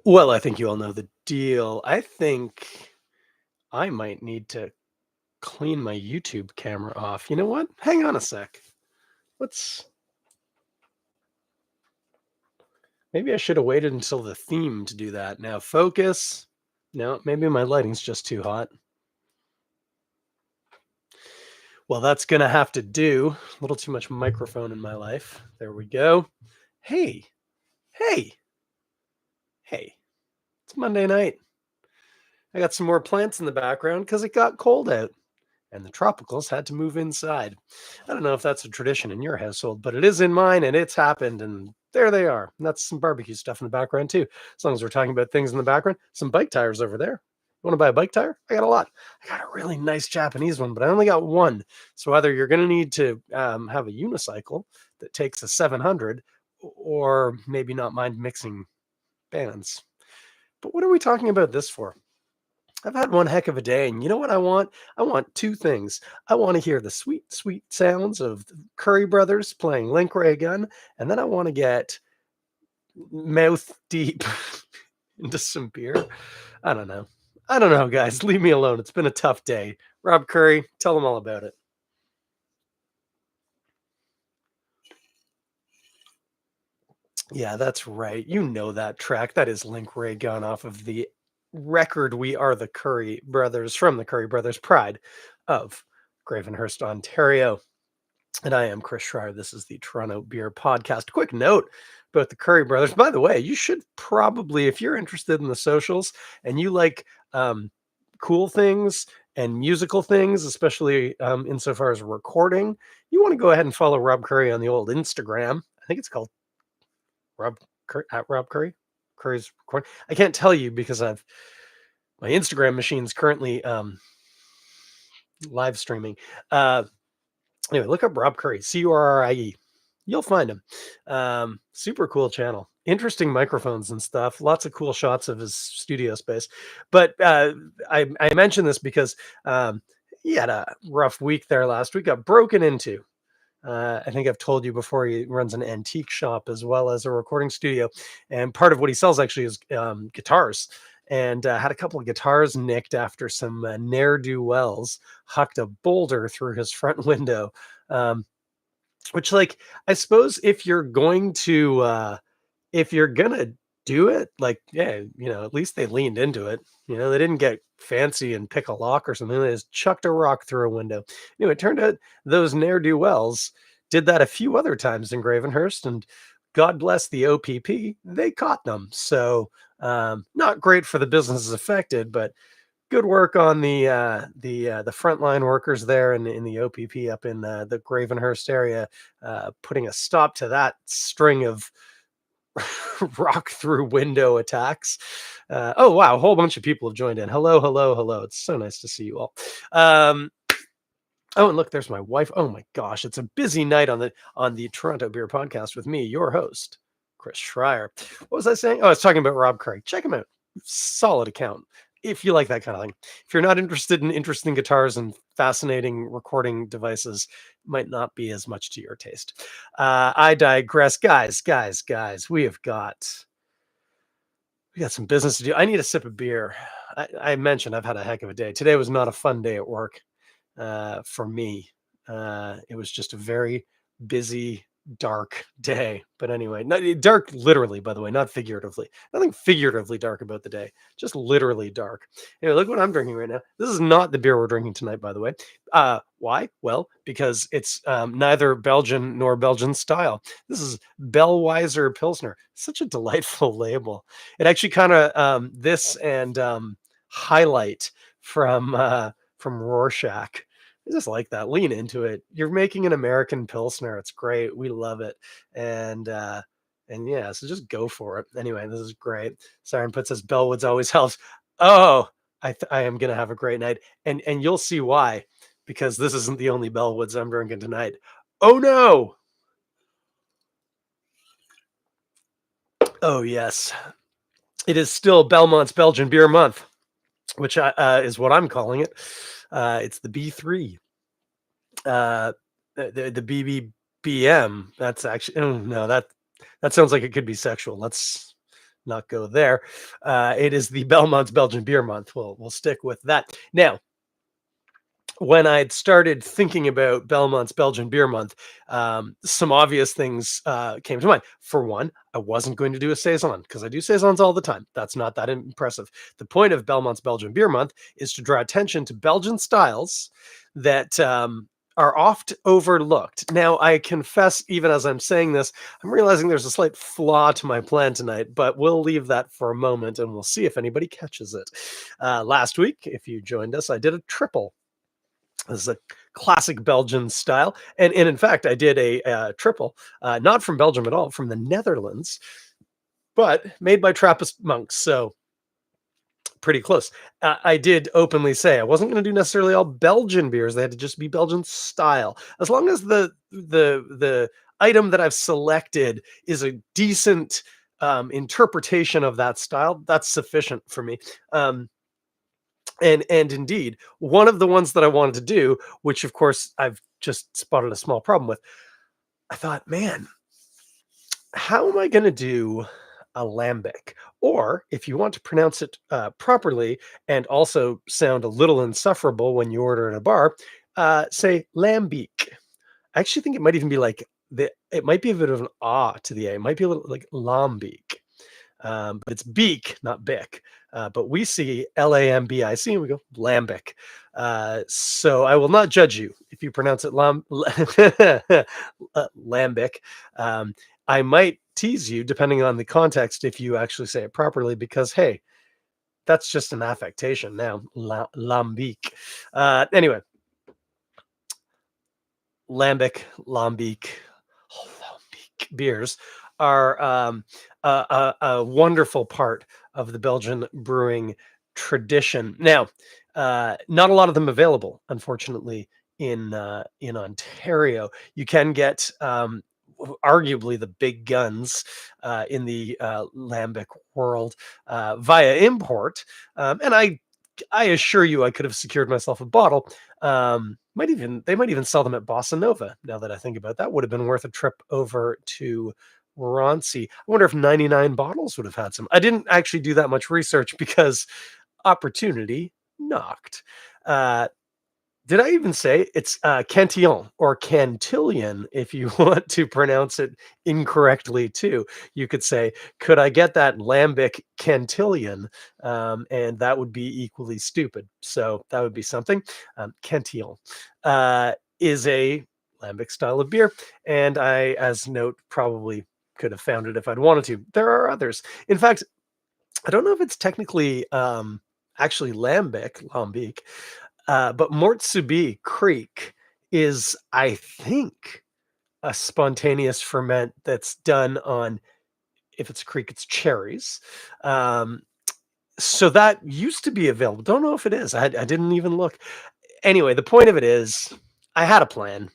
Well, I think you all know the deal. I think I might need to clean my YouTube camera off. You know what? Hang on a sec. Let's Maybe I should have waited until the theme to do that. Now focus. No, maybe my lighting's just too hot. Well, that's gonna have to do. A little too much microphone in my life. There we go. Hey, hey, hey. It's Monday night. I got some more plants in the background because it got cold out and the tropicals had to move inside. I don't know if that's a tradition in your household, but it is in mine and it's happened. And there they are. And that's some barbecue stuff in the background too. As long as we're talking about things in the background, some bike tires over there. You want to buy a bike tire? I got a lot. I got a really nice Japanese one, but I only got one. So either you're going to need to have a unicycle that takes a 700, or maybe not mind mixing bands. But what are we talking about this for? I've had one heck of a day, and you know what I want? I want two things. I want to hear the sweet, sweet sounds of the Currie brothers playing Link Ray Gun, and then I want to get mouth deep into some beer. I don't know. I don't know, guys. Leave me alone. It's been a tough day. Rob Currie, tell them all about it. Yeah, that's right. You know that track. That is Link Ray Gun off of the record We Are the Currie Brothers from the Currie Brothers Pride of Gravenhurst, Ontario. And I am Chris Schreier. This is the Toronto Beer Podcast. Quick note about the Currie brothers. By the way, you should probably, if you're interested in the socials and you like cool things and musical things, especially insofar as recording, you want to go ahead and follow Rob Currie on the old Instagram. I think it's called Rob at Rob Currie. Currie's recording. I can't tell you because my Instagram machine's currently live streaming. Anyway, look up Rob Currie, Currie. You'll find him. Super cool channel. Interesting microphones and stuff. Lots of cool shots of his studio space. But I mentioned this because he had a rough week there last week. Got broken into. I think I've told you before. He runs an antique shop as well as a recording studio, and part of what he sells actually is guitars. And had a couple of guitars nicked after some ne'er do wells hucked a boulder through his front window. Um, which, like, I suppose if you're gonna do it, like, yeah, at least they leaned into it. They didn't get fancy and pick a lock or something. They just chucked a rock through a window. It turned out those ne'er-do-wells did that a few other times in Gravenhurst, and God bless the OPP, they caught them. So, not great for the businesses affected, but good work on the frontline workers there in the OPP up in the Gravenhurst area, putting a stop to that string of rock through window attacks. Oh wow, a whole bunch of people have joined in. Hello, hello, hello. It's so nice to see you all. Oh, and look, there's my wife. Oh my gosh, it's a busy night on the Toronto Beer Podcast with me, your host, Chris Schreier. What was I saying? Oh, I was talking about Rob Currie. Check him out. Solid account. If you like that kind of thing. If you're not interested in interesting guitars and fascinating recording devices, might not be as much to your taste. I digress. Guys, we got some business to do. I need a sip of beer. I mentioned I've had a heck of a day. Today was not a fun day at work for me. It was just a very busy, dark day. But anyway, not dark literally, by the way, not figuratively. Nothing figuratively dark about the day, just literally dark. Anyway, look what I'm drinking right now. This is not the beer we're drinking tonight, by the way. Why? Well, because it's neither Belgian nor Belgian style. This is Bellweiser Pilsner. Such a delightful label. It actually kind of this and highlight from Rorschach. I just like that. Lean into it. You're making an American Pilsner. It's great. We love it. And yeah, so just go for it. Anyway, this is great. Siren Put says Bellwoods always helps. Oh, I am gonna have a great night. And you'll see why, because this isn't the only Bellwoods I'm drinking tonight. Oh no. Oh yes. It is still Belmont's Belgian Beer Month, which is what I'm calling it. It's the B3. Uh, the BBBM. That's actually, oh no, that sounds like it could be sexual. not go there. It is the Belmont's Belgian Beer Month. We'll stick with that. Now, when I'd started thinking about Belmont's Belgian Beer Month, some obvious things came to mind. For one, I wasn't going to do a saison because I do saisons all the time. That's not that impressive. The point of Belmont's Belgian Beer Month is to draw attention to Belgian styles that are oft overlooked. Now, I confess, even as I'm saying this, I'm realizing there's a slight flaw to my plan tonight, but we'll leave that for a moment and we'll see if anybody catches it. Last week, if you joined us, I did a triple. This is a classic Belgian style, and in fact, I did a triple, not from Belgium at all, from the Netherlands, but made by Trappist monks. So pretty close. I did openly say I wasn't going to do necessarily all Belgian beers; they had to just be Belgian style, as long as the item that I've selected is a decent interpretation of that style. That's sufficient for me. And indeed, one of the ones that I wanted to do, which of course I've just spotted a small problem with, I thought, man, how am I going to do a lambic? Or if you want to pronounce it properly and also sound a little insufferable when you order in a bar, say lambic. I actually think it might even be like it might be a bit of an ah to the A. It might be a little like lambic. But it's beak, not bic. But we see Lambic, and we go lambic. So I will not judge you if you pronounce it lambic. I might tease you depending on the context if you actually say it properly, because hey, that's just an affectation now. Lambic. Anyway, lambic beers are a wonderful part of the Belgian brewing tradition. Now, not a lot of them available, unfortunately, in Ontario. You can get arguably the big guns in the lambic world via import, and I assure you, I could have secured myself a bottle. They might even sell them at Bossa Nova. Now that I think about that, would have been worth a trip over to Roncy. I wonder if 99 bottles would have had some. I didn't actually do that much research because opportunity knocked. Did I even say it's Cantillon or Cantillon if you want to pronounce it incorrectly too? You could say, could I get that lambic Cantillon? And that would be equally stupid. So that would be something. Cantillon is a lambic style of beer. And I, as note, probably could have found it if I'd wanted to. There are others. In fact, I don't know if it's technically actually lambic, but Mortsubi Creek is, I think, a spontaneous ferment that's done on, if it's a creek, it's cherries. So that used to be available. Don't know if it is. I didn't even look. Anyway, the point of it is, I had a plan.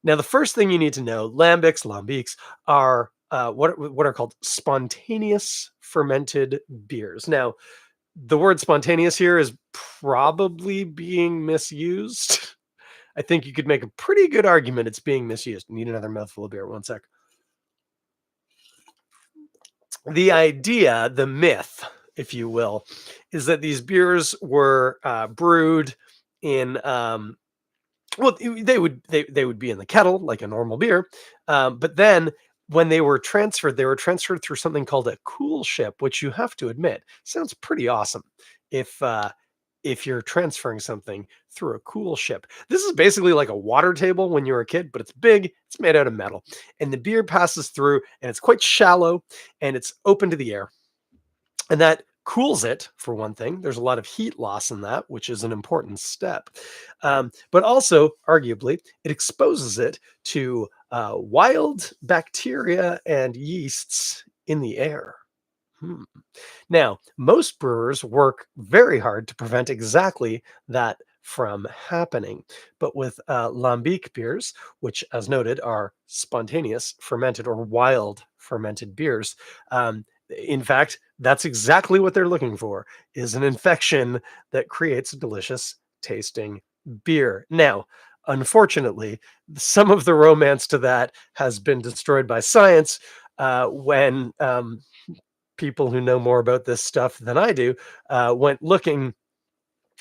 Now, the first thing you need to know, lambics are what are called spontaneous fermented beers. Now, the word spontaneous here is probably being misused. I think you could make a pretty good argument it's being misused. Need another mouthful of beer. One sec. The idea, the myth, if you will, is that these beers were brewed in well, they would be in the kettle like a normal beer, but then when they were transferred through something called a cool ship, which you have to admit sounds pretty awesome. If you're transferring something through a cool ship, this is basically like a water table when you're a kid, but it's big. It's made out of metal, and the beer passes through, and it's quite shallow, and it's open to the air. And that cools it, for one thing. There's a lot of heat loss in that, which is an important step. But also, arguably, it exposes it to wild bacteria and yeasts in the air. Hmm. Now, most brewers work very hard to prevent exactly that from happening. But with lambic beers, which, as noted, are spontaneous fermented or wild fermented beers, in fact, that's exactly what they're looking for, is an infection that creates a delicious tasting beer. Now, unfortunately, some of the romance to that has been destroyed by science when people who know more about this stuff than I do went looking,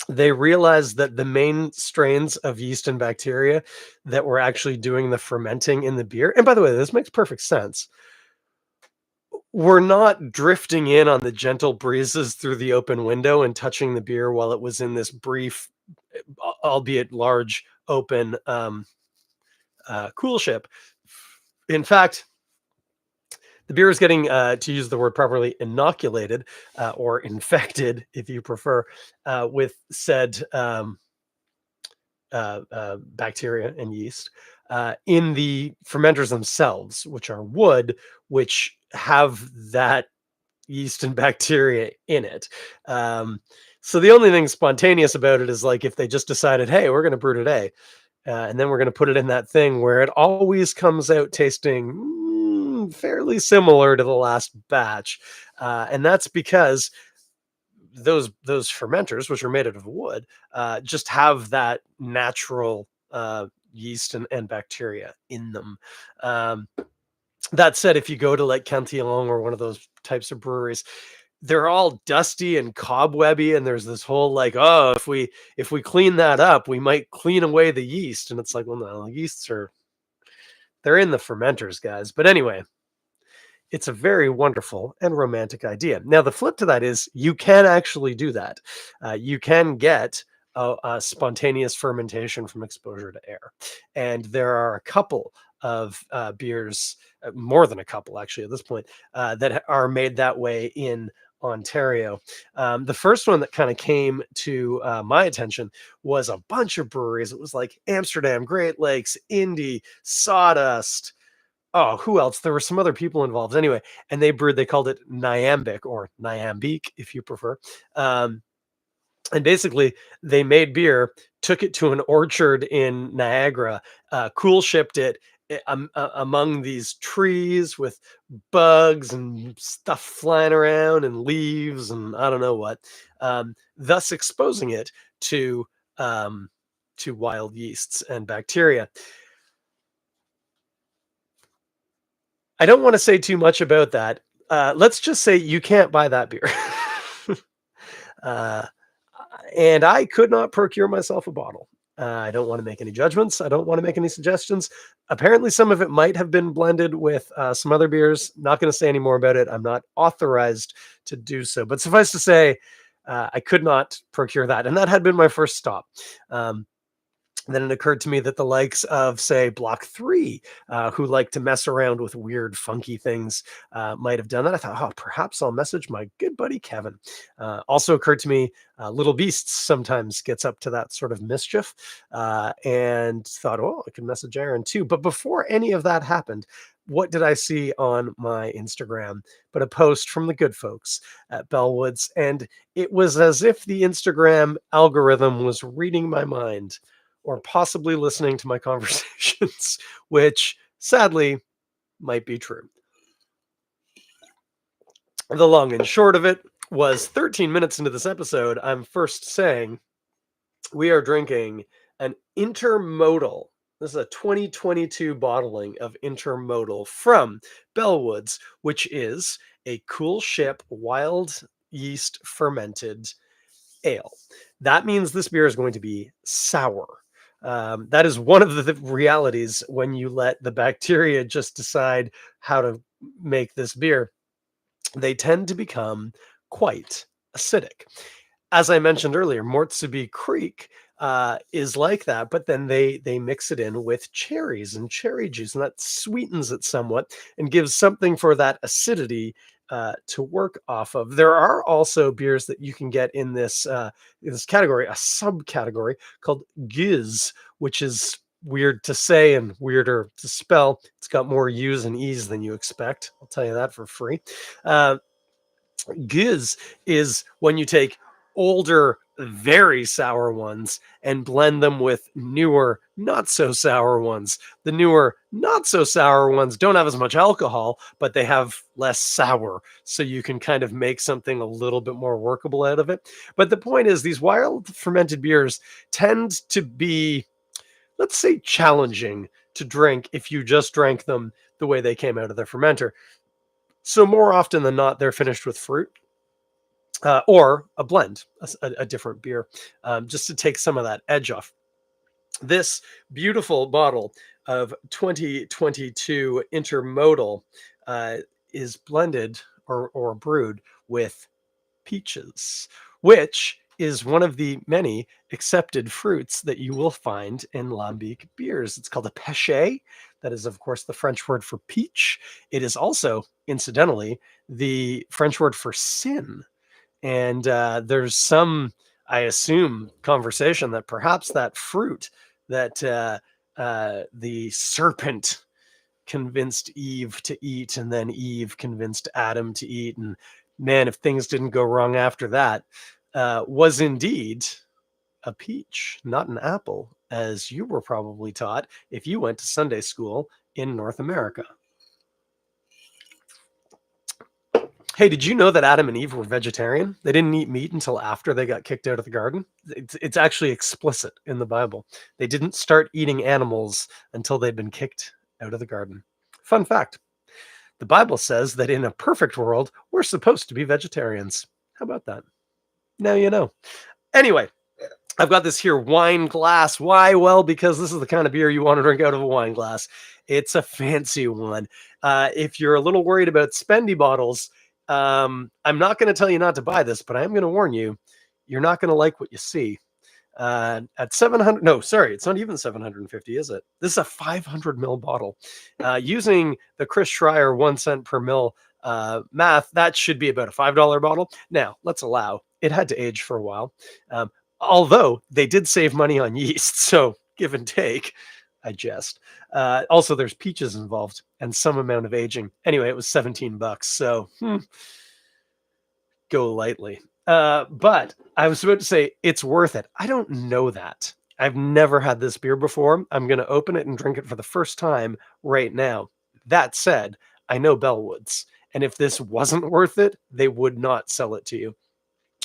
they realized that the main strains of yeast and bacteria that were actually doing the fermenting in the beer, and by the way, this makes perfect sense, were not drifting in on the gentle breezes through the open window and touching the beer while it was in this brief, albeit large, open cool ship. In fact, the beer is getting, to use the word properly, inoculated or infected, if you prefer, with said bacteria and yeast in the fermenters themselves, which are wood, which have that yeast and bacteria in it. Um, so the only thing spontaneous about it is like if they just decided, hey, we're going to brew today, and then we're going to put it in that thing where it always comes out tasting fairly similar to the last batch, and that's because those fermenters, which are made out of wood, just have that natural yeast and bacteria in them. Um, that said, if you go to like Cantillon or one of those types of breweries, they're all dusty and cobwebby, and there's this whole like, oh, if we clean that up, we might clean away the yeast, and it's like, well, no, yeasts are they're in the fermenters, guys. But anyway, it's a very wonderful and romantic idea. Now, the flip to that is you can actually do that. You can get a spontaneous fermentation from exposure to air. And there are a couple of beers, more than a couple actually at this point, that are made that way in Ontario. The first one that kind of came to my attention was a bunch of breweries. It was like Amsterdam, Great Lakes, Indy, Sawdust. Oh, who else? There were some other people involved anyway, and they called it Nyambic or Nyambique, if you prefer. Um, and basically, they made beer, took it to an orchard in Niagara, cool shipped it among these trees with bugs and stuff flying around and leaves and I don't know what, thus exposing it um, to wild yeasts and bacteria. I don't wanna say too much about that. Let's just say you can't buy that beer. Uh, and I could not procure myself a bottle. I don't wanna make any judgments. I don't wanna make any suggestions. Apparently, some of it might have been blended with, some other beers. Not gonna say any more about it. I'm not authorized to do so. But suffice to say, I could not procure that, and that had been my first stop. Um, then it occurred to me that the likes of, say, Block 3, who like to mess around with weird, funky things, might have done that. I thought, oh, perhaps I'll message my good buddy Kevin. Also occurred to me, Little Beasts sometimes gets up to that sort of mischief, and thought, oh, I can message Aaron too. But before any of that happened, what did I see on my Instagram but a post from the good folks at Bellwoods? And it was as if the Instagram algorithm was reading my mind or possibly listening to my conversations, which sadly might be true. The long and short of it was 13 minutes into this episode, I'm first saying we are drinking an Intermodal. This is a 2022 bottling of Intermodal from Bellwoods, which is a cool ship wild yeast fermented ale. That means this beer is going to be sour. That is one of the realities when you let the bacteria just decide how to make this beer. They tend to become quite acidic. As I mentioned earlier, Mortsaby Creek is like that, but then they mix it in with cherries and cherry juice, and that sweetens it somewhat and gives something for that acidity to work off of. There are also beers that you can get in this category, a subcategory called Giz, which is weird to say and weirder to spell. It's got more U's and E's than you expect. I'll tell you that for free. Uh, Giz is when you take older, very sour ones and blend them with newer, not so sour ones. The newer, not so sour ones don't have as much alcohol, but they have less sour. So you can kind of make something a little bit more workable out of it. But the point is, these wild fermented beers tend to be, let's say, challenging to drink if you just drank them the way they came out of the fermenter. So more often than not, they're finished with fruit or a blend, a different beer, just to take some of that edge off. This beautiful bottle of 2022 Intermodal uh, is blended or brewed with peaches, which is one of the many accepted fruits that you will find in Lambic beers. It's called a pêché. That is, of course, the French word for peach. It is also, incidentally, the French word for sin. And there's some, I assume, conversation that perhaps that fruit that the serpent convinced Eve to eat, and then Eve convinced Adam to eat. And man, if things didn't go wrong after that, was indeed a peach, not an apple, as you were probably taught if you went to Sunday school in North America. Hey, did you know that Adam and Eve were vegetarian? They didn't eat meat until after they got kicked out of the garden. It's actually explicit in the Bible. They didn't start eating animals until they'd been kicked out of the garden. Fun fact. The Bible says that in a perfect world, we're supposed to be vegetarians. How about that? Now you know. Anyway, I've got this here wine glass. Why? Well, because this is the kind of beer you want to drink out of a wine glass. It's a fancy one. If you're a little worried about spendy bottles, I'm not going to tell you not to buy this, but I am going to warn you, you're not going to like what you see. At 700, no, sorry, it's not even 750, is it? This is a 500 ml bottle. Using the Chris Schreier 1 cent per mil math, that should be about a $5 bottle. Now, let's allow it had to age for a while. Although they did save money on yeast, so give and take. I jest. Also, there's peaches involved and some amount of aging. Anyway, it was $17, so go lightly. But I was about to say it's worth it. I don't know that. I've never had this beer before. I'm going to open it and drink it for the first time right now. That said, I know Bellwoods, and if this wasn't worth it, they would not sell it to you.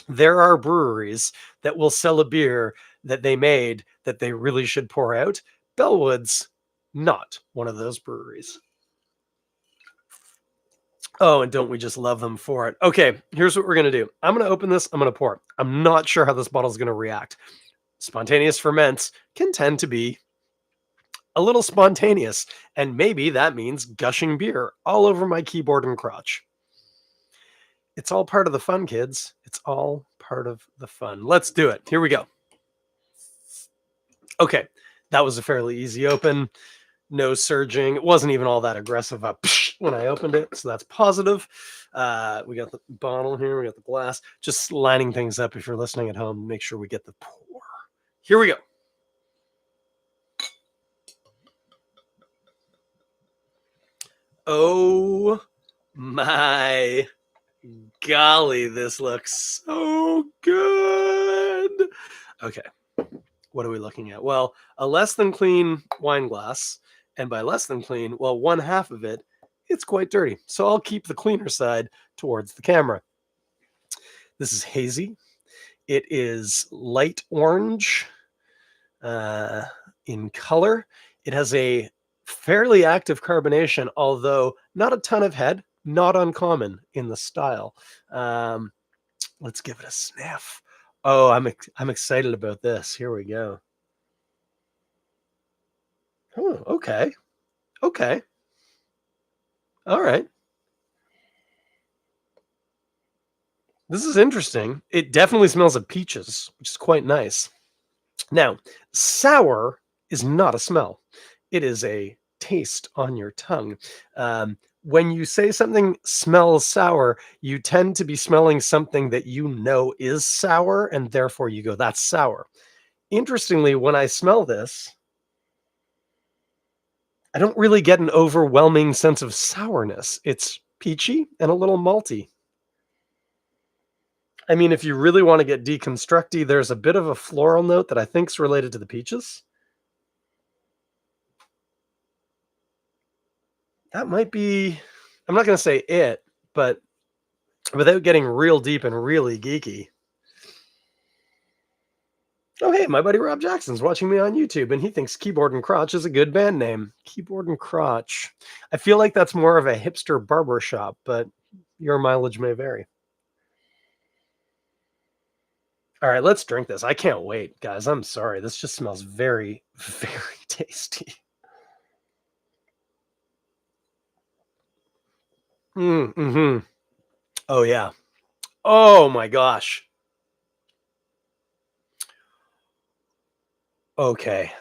There are breweries that will sell a beer that they made that they really should pour out. Bellwoods, not one of those breweries. Oh, and don't we just love them for it? Okay, here's what we're going to do. I'm going to open this. I'm going to pour it. I'm not sure how this bottle is going to react. Spontaneous ferments can tend to be a little spontaneous, and maybe that means gushing beer all over my keyboard and crotch. It's all part of the fun, kids. It's all part of the fun. Let's do it. Here we go. Okay, that was a fairly easy open. No surging. It wasn't even all that aggressive when I opened it, so that's positive. We got the bottle here. We got the glass. Just lining things up if you're listening at home. Make sure we get the pour. Here we go. Oh my golly, this looks so good. Okay, what are we looking at? Well, a less than clean wine glass, and by less than clean, well, one half of it, it's quite dirty. So I'll keep the cleaner side towards the camera. This is hazy. It is light orange in color. It has a fairly active carbonation, although not a ton of head, not uncommon in the style. Let's give it a sniff. Oh, I'm excited about this. Here we go. Oh, okay. Okay. All right. This is interesting. It definitely smells of peaches, which is quite nice. Now, sour is not a smell. It is a taste on your tongue. When you say something smells sour, you tend to be smelling something that you know is sour, and therefore you go, that's sour. Interestingly, when I smell this, I don't really get an overwhelming sense of sourness. It's peachy and a little malty. I mean, if you really want to get deconstructy, there's a bit of a floral note that I think is related to the peaches. That might be, I'm not going to say it, but without getting real deep and really geeky, Oh, hey, my buddy Rob Jackson's watching me on YouTube, and he thinks Keyboard and Crotch is a good band name. Keyboard and Crotch. I feel like that's more of a hipster barber shop, but your mileage may vary. All right, let's drink this. I can't wait, guys. I'm sorry. This just smells very, very tasty. Mm-hmm. Oh, yeah. Oh, my gosh. Okay.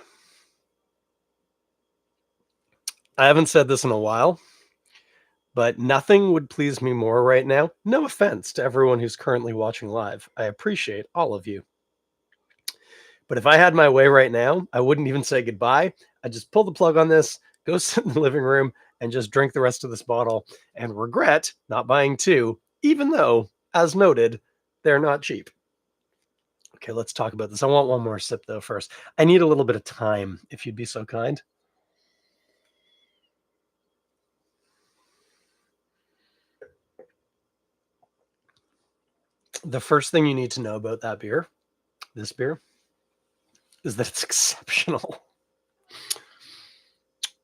I haven't said this in a while, but nothing would please me more right now. No offense to everyone who's currently watching live. I appreciate all of you. But if I had my way right now, I wouldn't even say goodbye. I'd just pull the plug on this, go sit in the living room, and just drink the rest of this bottle and regret not buying two, even though, as noted, they're not cheap. Okay, let's talk about this. I want one more sip, though, first. I need a little bit of time, if you'd be so kind. The first thing you need to know about that beer, this beer, is that it's exceptional.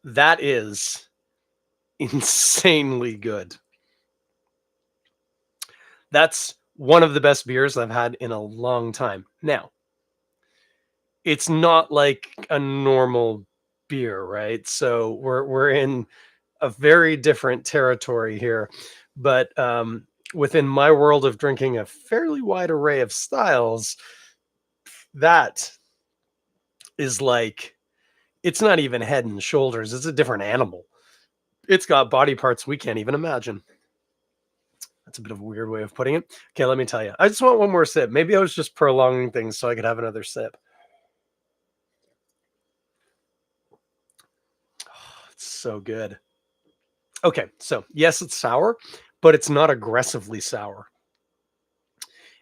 That is insanely good. That's one of the best beers I've had in a long time. Now, it's not like a normal beer, right? So we're in a very different territory here. But within my world of drinking a fairly wide array of styles, that is like it's not even head and shoulders. It's a different animal. It's got body parts we can't even imagine. That's a bit of a weird way of putting it. Okay, let me tell you. I just want one more sip. Maybe I was just prolonging things so I could have another sip. Oh, it's so good. Okay, so yes, it's sour, but it's not aggressively sour.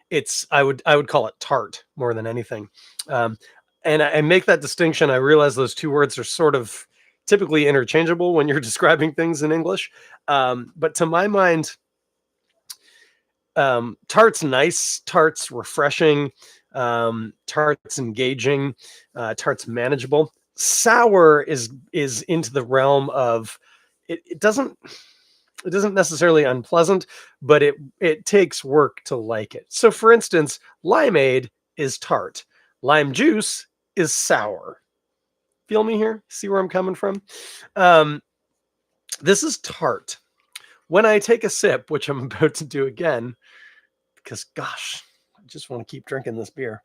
It's I would call it tart more than anything. Um, and I make that distinction. I realize those two words are sort of typically interchangeable when you're describing things in English. But to my mind, tart's nice, tart's refreshing, tart's engaging, tart's manageable. Sour is into the realm of it doesn't necessarily unpleasant, but it takes work to like it. So for instance, limeade is tart. Lime juice is sour. Feel me here? See where I'm coming from? Um, this is tart. When I take a sip, which I'm about to do again, because gosh, I just want to keep drinking this beer.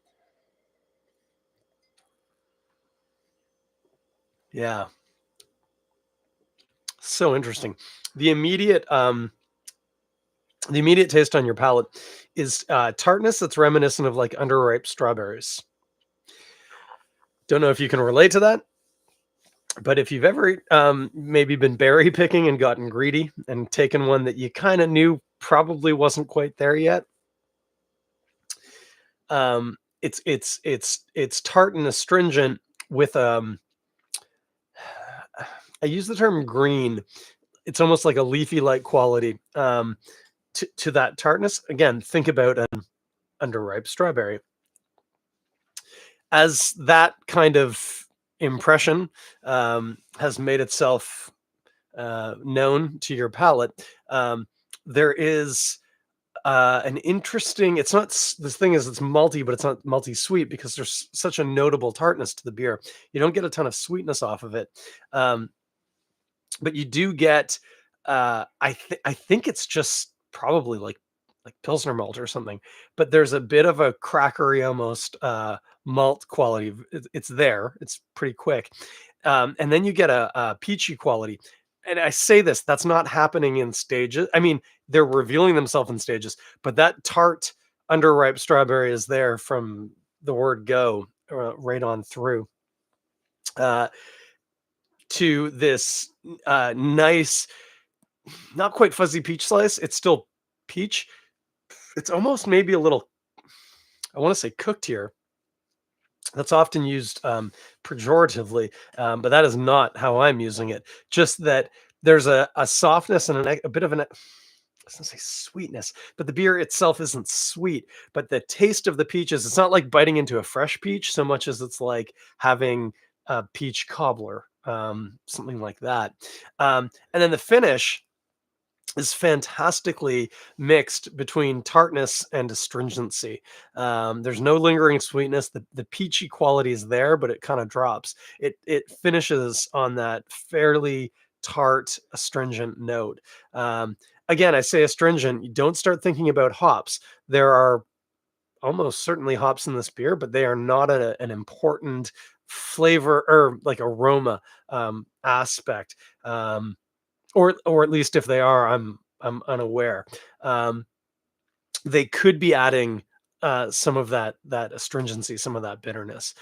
Yeah, so interesting. The immediate the immediate taste on your palate is tartness that's reminiscent of like underripe strawberries. Don't know if you can relate to that, but if you've ever maybe been berry picking and gotten greedy and taken one that you kind of knew probably wasn't quite there yet, it's tart and astringent with I use the term green. It's almost like a leafy like quality to that tartness. Again, think about an underripe strawberry. As that kind of impression has made itself known to your palate, there is an interesting. It's not this thing is it's malty, but it's not malty sweet because there's such a notable tartness to the beer. You don't get a ton of sweetness off of it, um, but you do get. I think it's just probably like Pilsner malt or something, but there's a bit of a crackery almost malt quality. It's there. It's pretty quick, and then you get a peachy quality. And I say this, that's not happening in stages. I mean, they're revealing themselves in stages, but that tart underripe strawberry is there from the word go right on through uh, to this nice, not quite fuzzy peach slice. It's still peach. It's almost maybe a little, I want to say cooked here. That's often used pejoratively, but that is not how I'm using it. Just that there's a softness and a bit of an doesn't say sweetness, but the beer itself isn't sweet. But the taste of the peaches, it's not like biting into a fresh peach so much as it's like having a peach cobbler, something like that. And then the finish is fantastically mixed between tartness and astringency. There's no lingering sweetness. The peachy quality is there, but it kind of drops. It finishes on that fairly tart, astringent note. Um, Again, I say astringent. You don't start thinking about hops. There are almost certainly hops in this beer, but they are not an important flavor or like aroma aspect. Or at least if they are, I'm unaware. Um, they could be adding some of that astringency, some of that bitterness.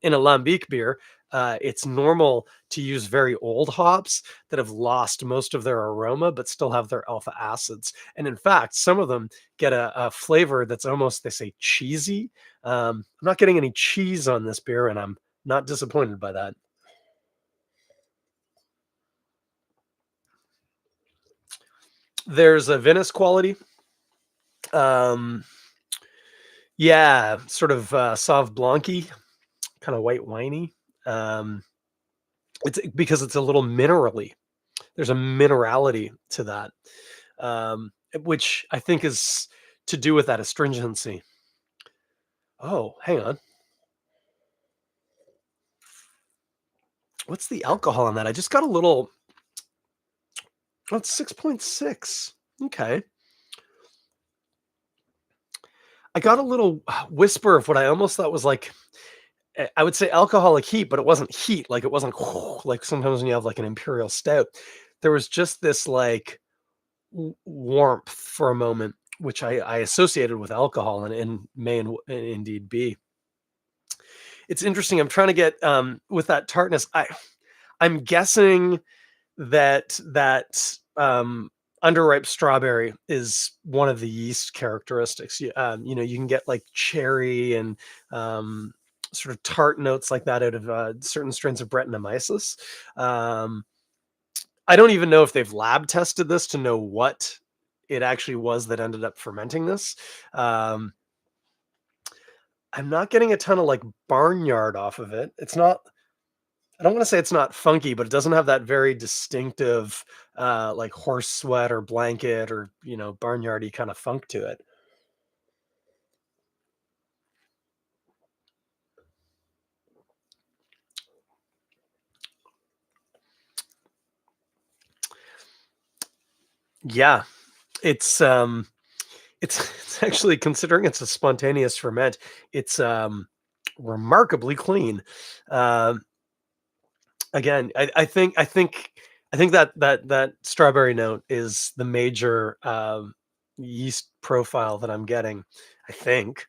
In a lambic beer, it's normal to use very old hops that have lost most of their aroma, but still have their alpha acids. And in fact, some of them get a flavor that's almost, they say, cheesy. I'm not getting any cheese on this beer, and I'm not disappointed by that. There's a Venice quality. Um, Yeah, sort of, Sauv Blanc-y, kinda white winey. Um, it's because it's a little minerally. There's a minerality to that, which I think is to do with that astringency. Oh, hang on. What's the alcohol on that? I just got a little. Oh, it's 6.6. Okay. I got a little whisper of what I almost thought was like, I would say alcoholic heat, but it wasn't heat, like, it wasn't like sometimes when you have, like, an imperial stout. There was just this, like, warmth for a moment, which I associated with alcohol and may indeed be. It's interesting. I'm trying to get with that tartness. I'm guessing that underripe strawberry is one of the yeast characteristics. You know, you can get like cherry and um, sort of tart notes like that out of certain strains of Brettanomyces. Um, I don't even know if they've lab tested this to know what it actually was that ended up fermenting this. Um, I'm not getting a ton of like barnyard off of it. It's not. I don't want to say it's not funky, but it doesn't have that very distinctive like horse sweat or blanket or barnyardy kind of funk to it. Yeah, it's it's actually, considering it's a spontaneous ferment, it's remarkably clean. Um Again, I think that strawberry note is the major, yeast profile that I'm getting, I think.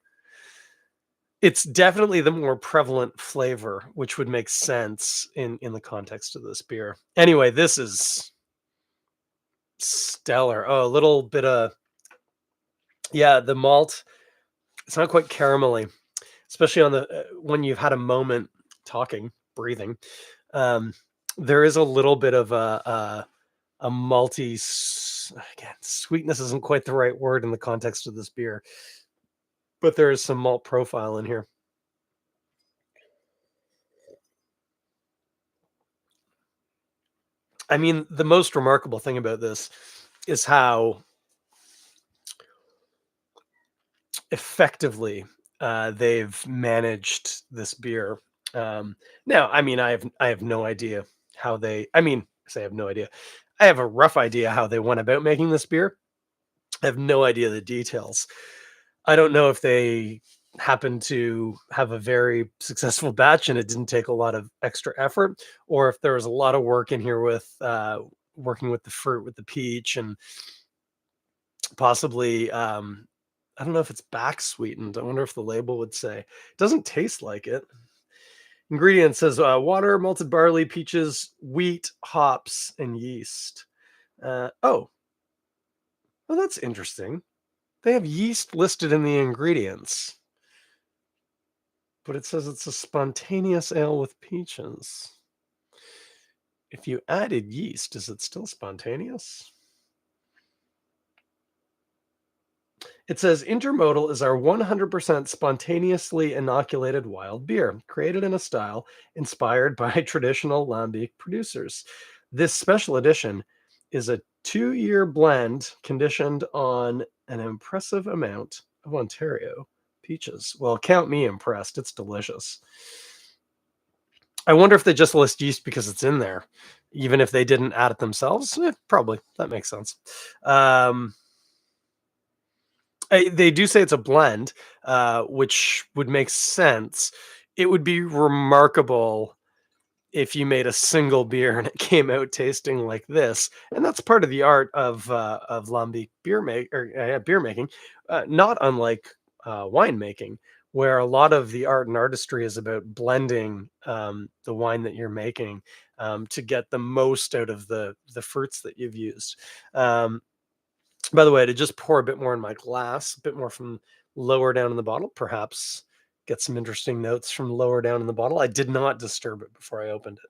It's definitely the more prevalent flavor, which would make sense in the context of this beer. Anyway, this is stellar. Oh, a little bit of, yeah, the malt, it's not quite caramelly, especially on the when you've had a moment talking, breathing. Um, there is a little bit of a malty again, sweetness isn't quite the right word in the context of this beer, but there is some malt profile in here. I mean, the most remarkable thing about this is how effectively they've managed this beer. Now, I mean, I have no idea how they. I mean, I say I have no idea. I have a rough idea how they went about making this beer. I have no idea the details. I don't know if they happened to have a very successful batch and it didn't take a lot of extra effort, or if there was a lot of work in here with working with the fruit, with the peach, and possibly I don't know if it's back sweetened. I wonder if the label would say. It doesn't taste like it. Ingredient says water, malted barley, peaches, wheat, hops, and yeast. Oh, well, that's interesting. They have yeast listed in the ingredients, but it says it's a spontaneous ale with peaches. If you added yeast, is it still spontaneous? It says Intermodal is our 100% spontaneously inoculated wild beer, created in a style inspired by traditional lambic producers. This special edition is a 2-year blend conditioned on an impressive amount of Ontario peaches. Well, count me impressed. It's delicious. I wonder if they just list yeast because it's in there, even if they didn't add it themselves. Probably. That makes sense. Um, they do say it's a blend, which would make sense. It would be remarkable if you made a single beer and it came out tasting like this, and that's part of the art of lambic beer making, not unlike wine making, where a lot of the art and artistry is about blending the wine that you're making to get the most out of the fruits that you've used. Um, by the way, to just pour a bit more in my glass, a bit more from lower down in the bottle, perhaps get some interesting notes from lower down in the bottle. I did not disturb it before I opened it.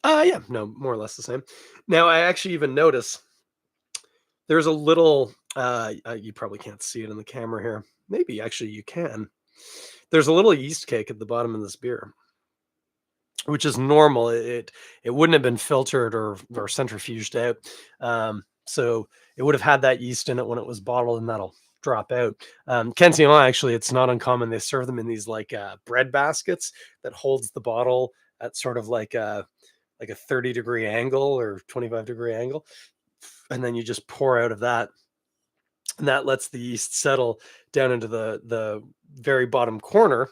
Yeah, no, more or less the same. Now, I actually even notice there's a little, you probably can't see it in the camera here. Maybe actually you can. There's a little yeast cake at the bottom of this beer, which is normal. It wouldn't have been filtered or centrifuged out. So it would have had that yeast in it when it was bottled, and that'll drop out. Cantillon, actually, it's not uncommon. They serve them in these like bread baskets that holds the bottle at sort of like a 30-degree angle or 25-degree angle, and then you just pour out of that, and that lets the yeast settle down into the very bottom corner,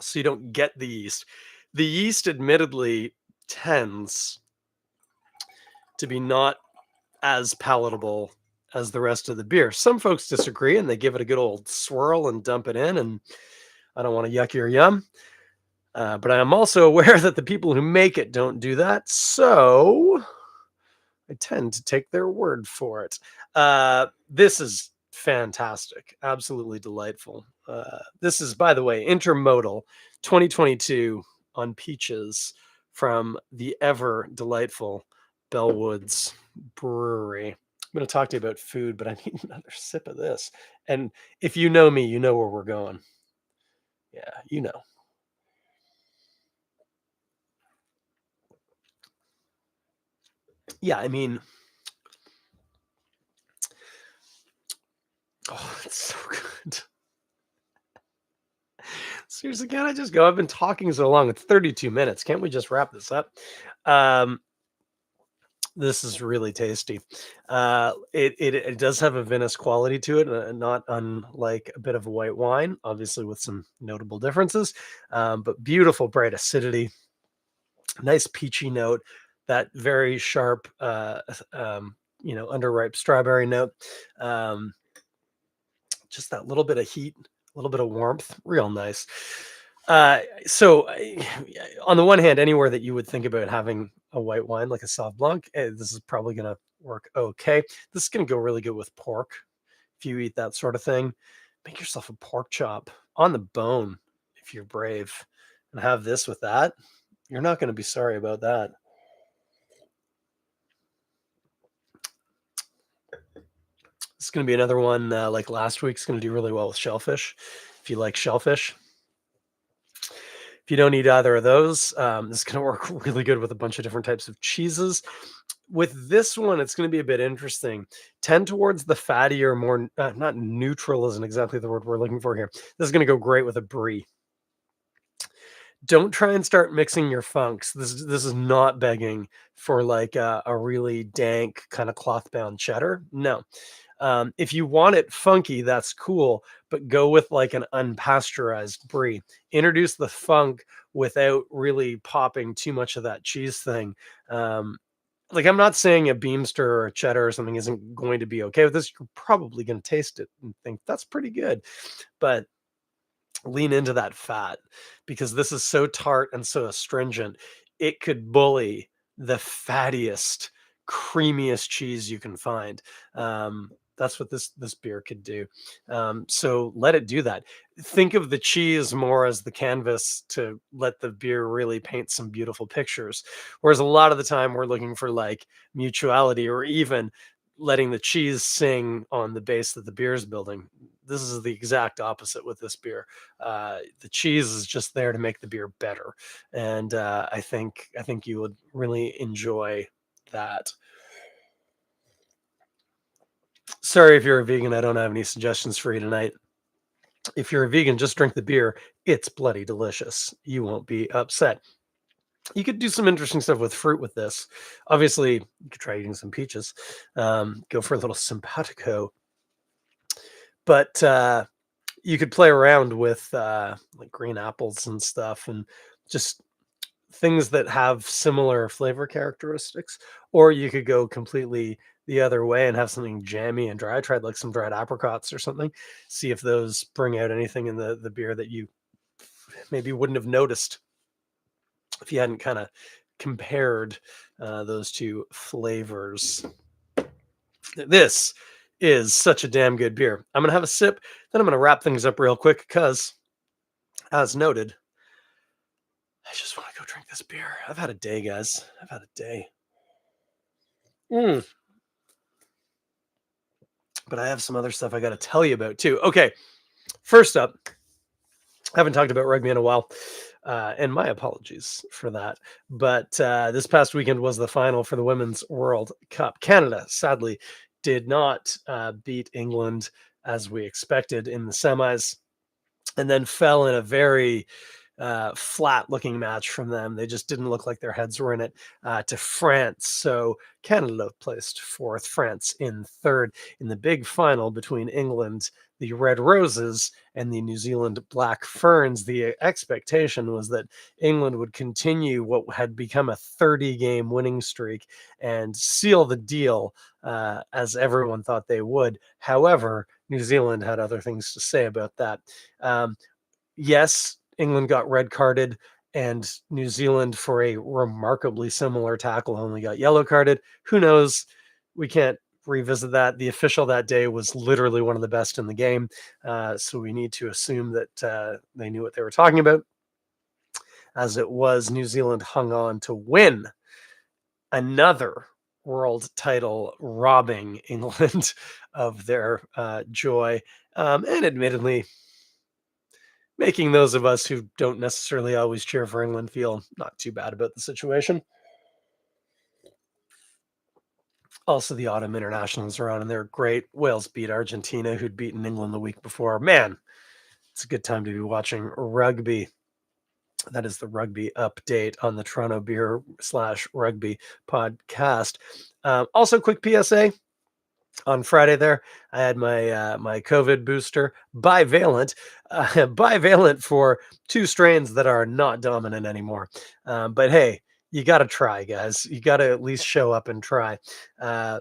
so you don't get the yeast. The yeast, admittedly, tends to be not as palatable as the rest of the beer. Some folks disagree and they give it a good old swirl and dump it in. And I don't want to yuck your yum, but I am also aware that the people who make it don't do that. So I tend to take their word for it. This is fantastic. Absolutely delightful. This is, by the way, Intermodal 2022 on peaches from the ever delightful Bellwoods Brewery. I'm going to talk to you about food, but I need another sip of this. And if you know me, you know where we're going. Yeah, you know. Yeah, I mean, oh, it's so good. Seriously, can I just go? I've been talking so long. It's 32 minutes. Can't we just wrap this up? Um, this is really tasty. It does have a vinous quality to it, not unlike a bit of a white wine, obviously with some notable differences. But beautiful, bright acidity, nice peachy note, that very sharp, underripe strawberry note. Um, just that little bit of heat, a little bit of warmth, real nice. So on the one hand, anywhere that you would think about having a white wine like a Sauv Blanc, this is probably going to work okay. This is going to go really good with pork. If you eat that sort of thing, make yourself a pork chop on the bone if you're brave, and have this with that. You're not going to be sorry about that. This is going to be another one like last week's going to do really well with shellfish. If you like shellfish, if you don't eat either of those, this is going to work really good with a bunch of different types of cheeses. With this one, it's going to be a bit interesting. Tend towards the fattier, more not neutral isn't exactly the word we're looking for here. This is going to go great with a brie. Don't try and start mixing your funks. This is not begging for like a really dank kind of cloth bound cheddar. No, if you want it funky, that's cool, but go with like an unpasteurized brie. Introduce the funk without really popping too much of that cheese thing. Like, I'm not saying a Beamster or a cheddar or something isn't going to be okay with this. You're probably going to taste it and think that's pretty good, but lean into that fat because this is so tart and so astringent. It could bully the fattiest, creamiest cheese you can find. That's what this beer could do. So let it do that. think of the cheese more as the canvas to let the beer really paint some beautiful pictures. Whereas a lot of the time we're looking for like mutuality or even letting the cheese sing on the base that the beer is building. This is the exact opposite with this beer. The cheese is just there to make the beer better, and I think you would really enjoy that. Sorry if you're a vegan, I don't have any suggestions for you tonight. If you're a vegan, just drink the beer. It's bloody delicious. You won't be upset. You could do some interesting stuff with fruit with this. Obviously, you could try eating some peaches. Go for a little simpatico, but you could play around with like green apples and stuff, and just things that have similar flavor characteristics. Or you could go completely the other way and have something jammy and dry. I tried like some dried apricots or something. See if those bring out anything in the beer that you maybe wouldn't have noticed if you hadn't kind of compared those two flavors. This is such a damn good beer. I'm gonna have a sip, then I'm gonna wrap things up real quick because, as noted, I just want to go drink this beer. I've had a day, guys. I've had a day. Mm, but I have some other stuff I got to tell you about too. Okay, first up, I haven't talked about rugby in a while, and my apologies for that. But this past weekend was the final for the Women's World Cup. Canada, sadly, did not beat England as we expected in the semis, and then fell in a very flat looking match from them. They just didn't look like their heads were in it to France. So Canada placed fourth, France in third in the big final between England, the Red Roses, and the New Zealand Black Ferns. The expectation was that England would continue what had become a 30-game winning streak and seal the deal, as everyone thought they would. However, New Zealand had other things to say about that. Yes, England got red carded, and New Zealand, for a remarkably similar tackle, only got yellow carded. Who knows? We can't revisit that. The official that day was literally one of the best in the game. So we need to assume that they knew what they were talking about. As it was, New Zealand hung on to win another world title, robbing England of their joy. And admittedly, making those of us who don't necessarily always cheer for England feel not too bad about the situation. Also, the autumn internationals are on, and they're great. Wales beat Argentina, who'd beaten England the week before. Man, it's a good time to be watching rugby. That is the rugby update on the Toronto Beer slash Rugby podcast. Also, quick PSA: on Friday there, I had my COVID booster, bivalent, bivalent for two strains that are not dominant anymore. But hey, you got to try, guys. You got to at least show up and try. Uh,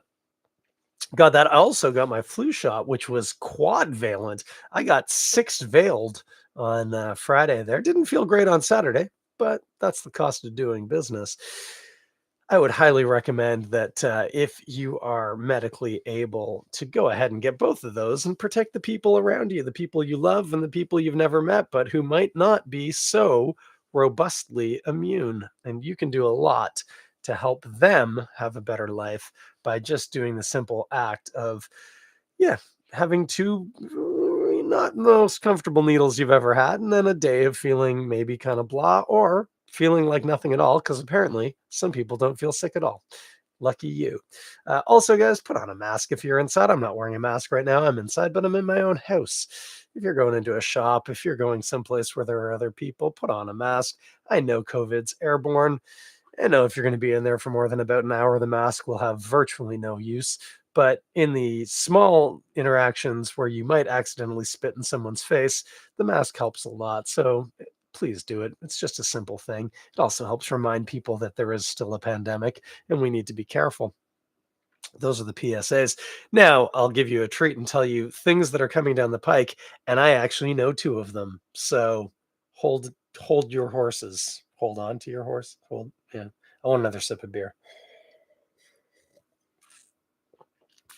got that. I also got my flu shot, which was quadvalent. I got six veiled on Friday. There didn't feel great on Saturday, but that's the cost of doing business. I would highly recommend that if you are medically able to go ahead and get both of those and protect the people around you, the people you love and the people you've never met, but who might not be so robustly immune. And you can do a lot to help them have a better life by just doing the simple act of, yeah, having two not the most comfortable needles you've ever had, and then a day of feeling maybe kind of blah or feeling like nothing at all, because apparently some people don't feel sick at all. Lucky you. Also, guys, put on a mask if you're inside. I'm not wearing a mask right now. I'm inside, but I'm in my own house. If you're going into a shop, if you're going someplace where there are other people, put on a mask. I know COVID's airborne. I know if you're going to be in there for more than about an hour, the mask will have virtually no use. But in the small interactions where you might accidentally spit in someone's face, the mask helps a lot. So please do it. It's just a simple thing. It also helps remind people that there is still a pandemic and we need to be careful. Those are the PSAs. Now, I'll give you a treat and tell you things that are coming down the pike, and I actually know two of them. So hold your horses. Hold on to your horse. Hold, yeah. I want another sip of beer.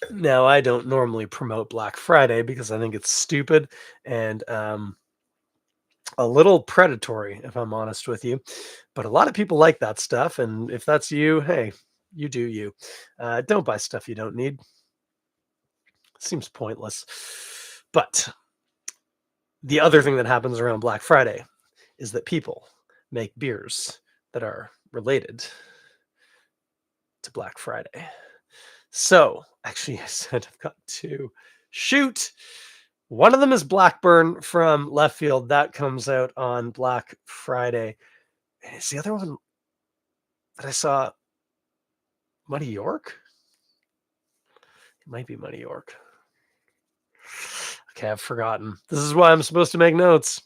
Now, I don't normally promote Black Friday because I think it's stupid, and A little predatory, if I'm honest with you, but a lot of people like that stuff, and if that's you, hey, you do you. Don't buy stuff you don't need. Seems pointless. But the other thing that happens around Black Friday is that people make beers that are related to Black Friday. So, actually, I said I've got two. Shoot! One of them is Blackburn from Left Field. That comes out on Black Friday. And is the other one that I saw Muddy York? It might be Muddy York. Okay, I've forgotten. This is why I'm supposed to make notes.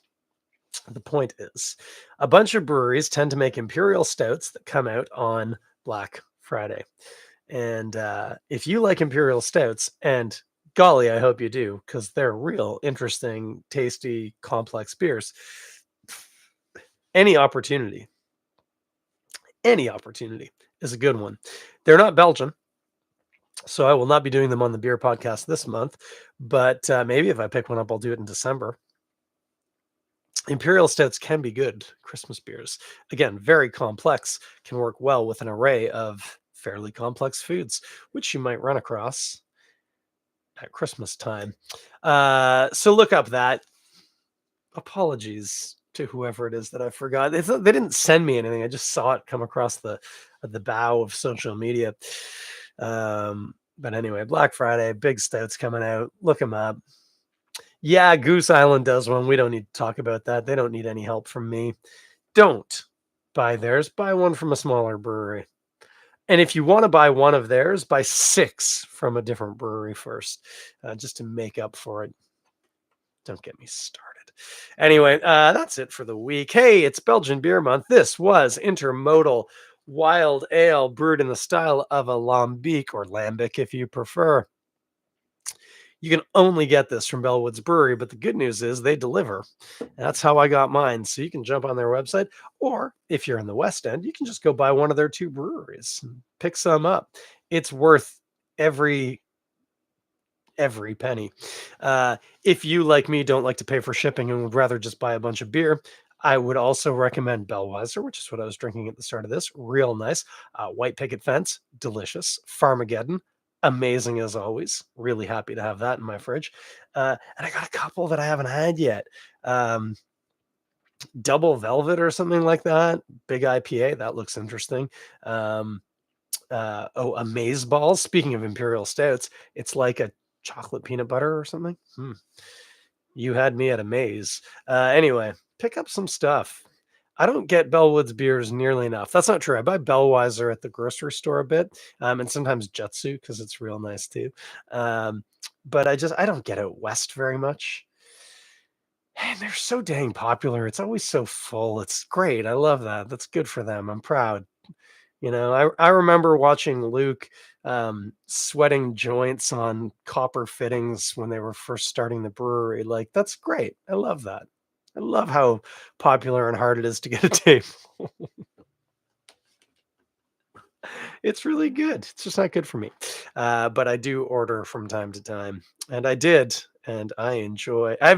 The point is, a bunch of breweries tend to make imperial stouts that come out on Black Friday. And if you like imperial stouts, and golly, I hope you do, because they're real interesting, tasty, complex beers. Any opportunity, any opportunity is a good one. They're not Belgian, so I will not be doing them on the beer podcast this month. But maybe if I pick one up, I'll do it in December. Imperial stouts can be good Christmas beers. Again, very complex, can work well with an array of fairly complex foods, which you might run across at Christmas time. So look up that. Apologies to whoever it is that I forgot. They didn't send me anything. I just saw it come across the bow of social media. But anyway, Black Friday, big stouts coming out. Look them up. Yeah, Goose Island does one. We don't need to talk about that. They don't need any help from me. Don't buy theirs. Buy one from a smaller brewery. And if you want to buy one of theirs, buy 6 from a different brewery first, just to make up for it. Don't get me started. Anyway, that's it for the week. Hey, it's Belgian Beer Month. This was Intermodal Wild Ale brewed in the style of a lambic, or lambic if you prefer. You can only get this from Bellwoods Brewery, but the good news is they deliver. That's how I got mine. So you can jump on their website, or if you're in the West End, you can just go buy one of their 2 breweries, and pick some up. It's worth every penny. If you, like me, don't like to pay for shipping and would rather just buy a bunch of beer, I would also recommend Bellweiser, which is what I was drinking at the start of this. Real nice. White Picket Fence, delicious. Farmageddon, amazing as always. Really happy to have that in my fridge. And I got a couple that I haven't had yet. Double Velvet or something like that. Big IPA, that looks interesting. Amaze Balls. Speaking of imperial stouts, it's like a chocolate peanut butter or something. You had me at amaze. Anyway, pick up some stuff. I don't get Bellwoods beers nearly enough. That's not true. I buy Bellweiser at the grocery store a bit, and sometimes Jutsu because it's real nice too. But I don't get out west very much. And they're so dang popular. It's always so full. It's great. I love that. That's good for them. I'm proud. I remember watching Luke sweating joints on copper fittings when they were first starting the brewery. Like, that's great. I love that. I love how popular and hard it is to get a table. It's really good. It's just not good for me. But I do order from time to time. And I did. And I've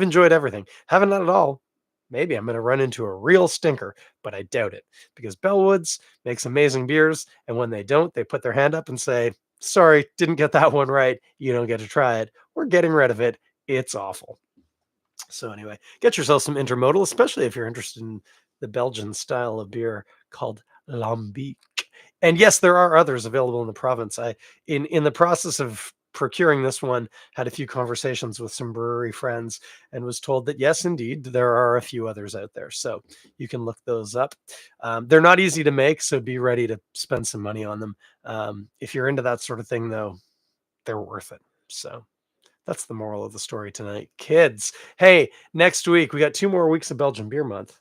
enjoyed everything. Haven't done it all. Maybe I'm going to run into a real stinker, but I doubt it because Bellwoods makes amazing beers. And when they don't, they put their hand up and say, sorry, didn't get that one right. You don't get to try it. We're getting rid of it. It's awful. So anyway, get yourself some Intermodal, especially if you're interested in the Belgian style of beer called Lambic. And yes, there are others available in the province. In the process of procuring this one, had a few conversations with some brewery friends and was told that yes, indeed, there are a few others out there. So you can look those up. They're not easy to make, so be ready to spend some money on them. If you're into that sort of thing, though, they're worth it. So that's the moral of the story tonight. Kids, hey, next week, we got 2 more weeks of Belgian Beer Month.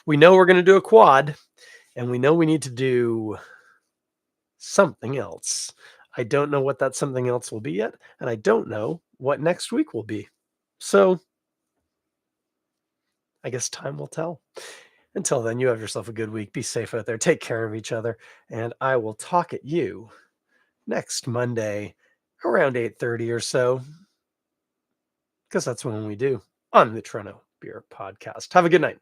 We know we're going to do a quad, and we know we need to do something else. I don't know what that something else will be yet, and I don't know what next week will be. So I guess time will tell. Until then, you have yourself a good week. Be safe out there. Take care of each other, and I will talk at you next Monday around 8:30 or so, because that's when we do on the Treno Beer podcast. Have a good night.